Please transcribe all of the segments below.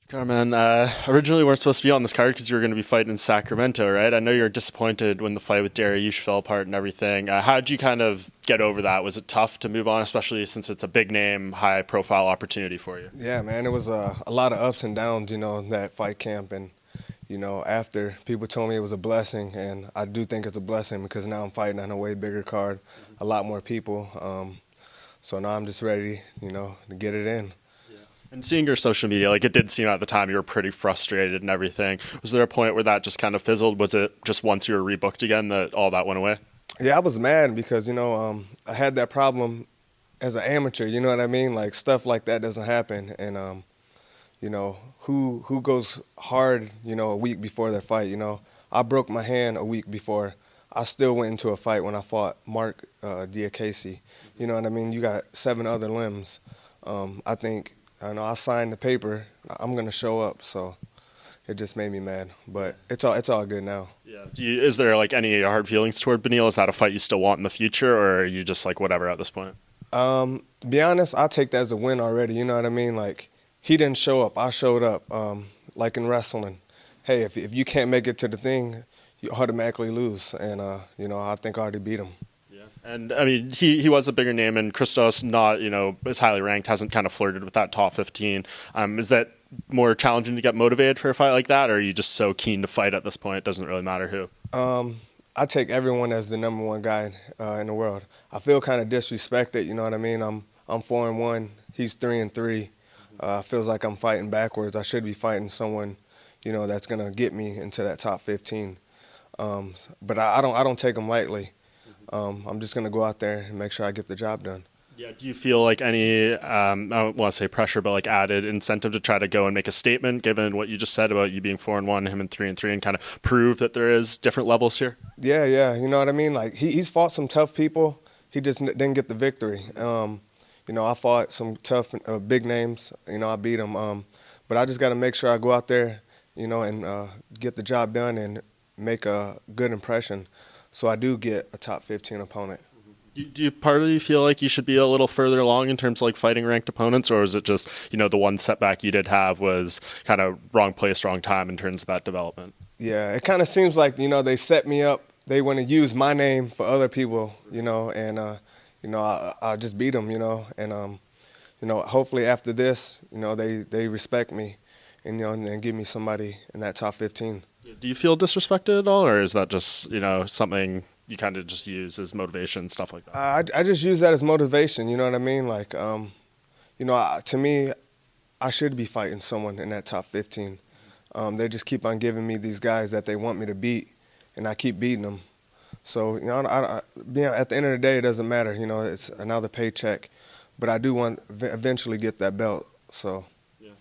Carmen, originally weren't supposed to be on this card because you were going to be fighting in Sacramento, right? I know you were disappointed when the fight with Dariush fell apart and everything. How did you kind of get over that? Was it tough to move on, especially since it's a big name, high profile opportunity for you? Yeah, man, it was a lot of ups and downs, that fight camp. And, after people told me it was a blessing, and I do think it's a blessing because now I'm fighting on a way bigger card, a lot more people. So now I'm just ready, to get it in. And seeing your social media, like it did seem at the time you were pretty frustrated and everything. Was there a point where that just kind of fizzled? Was it just once you were rebooked again that all that went away? Yeah, I was mad because, I had that problem as an amateur, you know what I mean? Like, stuff like that doesn't happen. And, who goes hard, a week before their fight, I broke my hand a week before. I still went into a fight when I fought Mark Diakese. You know what I mean? You got 7 other limbs. I signed the paper. I'm going to show up, so it just made me mad. But it's all good now. Yeah. Is there like any hard feelings toward Beneil? Is that a fight you still want in the future, or are you just like whatever at this point? To be honest, I take that as a win already. You know what I mean? Like, he didn't show up. I showed up. Like in wrestling, hey, if you can't make it to the thing, you automatically lose. And, I think I already beat him. Yeah. And I mean, he was a bigger name, and Christos, not, as highly ranked, hasn't kind of flirted with that top 15. Is that more challenging to get motivated for a fight like that, or are you just so keen to fight at this point it doesn't really matter who? I take everyone as the number one guy in the world. I feel kind of disrespected, you know what I mean? I'm 4-1, he's 3-3. Feels like I'm fighting backwards. I should be fighting someone, that's gonna get me into that top 15. But I don't take them lightly. I'm just gonna go out there and make sure I get the job done. Yeah. Do you feel like any, I don't want to say pressure, but like added incentive to try to go and make a statement, given what you just said about you being 4-1, him and 3-3, and kind of prove that there is different levels here? Yeah, you know what I mean? Like, he's fought some tough people. He just didn't get the victory. I fought some tough, big names. I beat them. But I just got to make sure I go out there, and get the job done and make a good impression so I do get a top 15 opponent. Do you partly feel like you should be a little further along in terms of like fighting ranked opponents, or is it just, the one setback you did have was kind of wrong place, wrong time in terms of that development? Yeah, it kind of seems like, they set me up. They want to use my name for other people, and, I just beat them, and, hopefully after this, they respect me and give me somebody in that top 15. Do you feel disrespected at all, or is that just, something you kind of just use as motivation, stuff like that? I just use that as motivation, you know what I mean? Like, to me, I should be fighting someone in that top 15. They just keep on giving me these guys that they want me to beat, and I keep beating them. So, at the end of the day, it doesn't matter. It's another paycheck. But I do want to eventually get that belt. So. Yeah.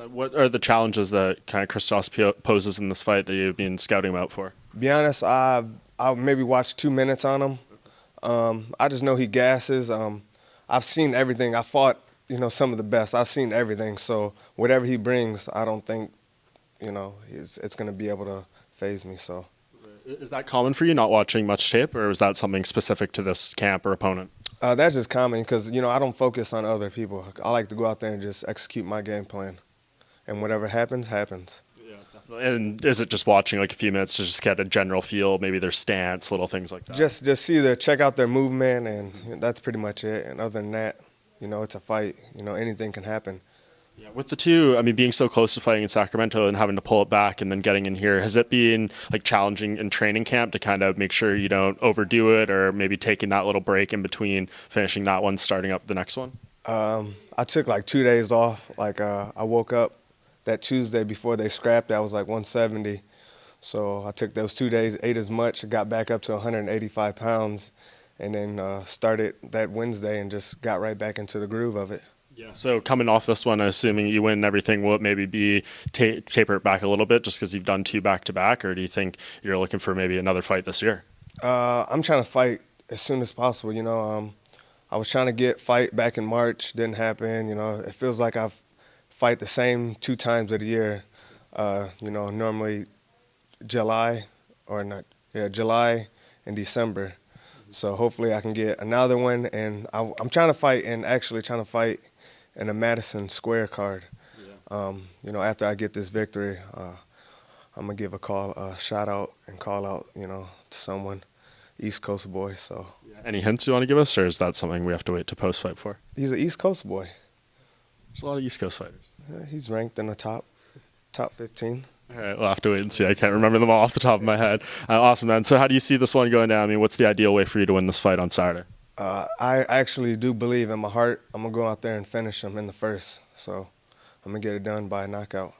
What are the challenges that kind of Christos poses in this fight that you've been scouting him out for? Be honest, I've maybe watched 2 minutes on him. I just know he gasses. I've seen everything. I fought, some of the best. I've seen everything. So whatever he brings, I don't think, it's going to be able to phase me. So. Is that common for you, not watching much tape, or is that something specific to this camp or opponent? That's just common because, I don't focus on other people. I like to go out there and just execute my game plan. And whatever happens, happens. Yeah, definitely. And is it just watching like a few minutes to just get a general feel, maybe their stance, little things like that? Just check out their movement, and that's pretty much it. And other than that, it's a fight. Anything can happen. Yeah, with the two, I mean, being so close to fighting in Sacramento and having to pull it back and then getting in here, has it been like challenging in training camp to kind of make sure you don't overdo it, or maybe taking that little break in between finishing that one, starting up the next one? I took like 2 days off. Like, I woke up that Tuesday before they scrapped. I was like 170. So I took those 2 days, ate as much, got back up to 185 pounds, and then started that Wednesday and just got right back into the groove of it. Yeah. So coming off this one, assuming you win everything, will it maybe be taper it back a little bit just because you've done 2 back-to-back, or do you think you're looking for maybe another fight this year? I'm trying to fight as soon as possible. I was trying to fight back in March, didn't happen. It feels like I've fight the same 2 times of the year. Normally July and December. So hopefully I can get another one, and I'm trying to fight in the Madison Square card. After I get this victory, I'm gonna give a shout out and call out, to someone, East Coast boy. So Any hints you want to give us, or is that something we have to wait to post fight for? he's an East Coast boy. There's a lot of East Coast fighters. Yeah, he's ranked in the top 15. All right, we'll have to wait and see. I can't remember them all off the top of my head. Awesome, man. So how do you see this one going down? I mean, what's the ideal way for you to win this fight on Saturday? I actually do believe in my heart I'm going to go out there and finish him in the first. So I'm going to get it done by a knockout.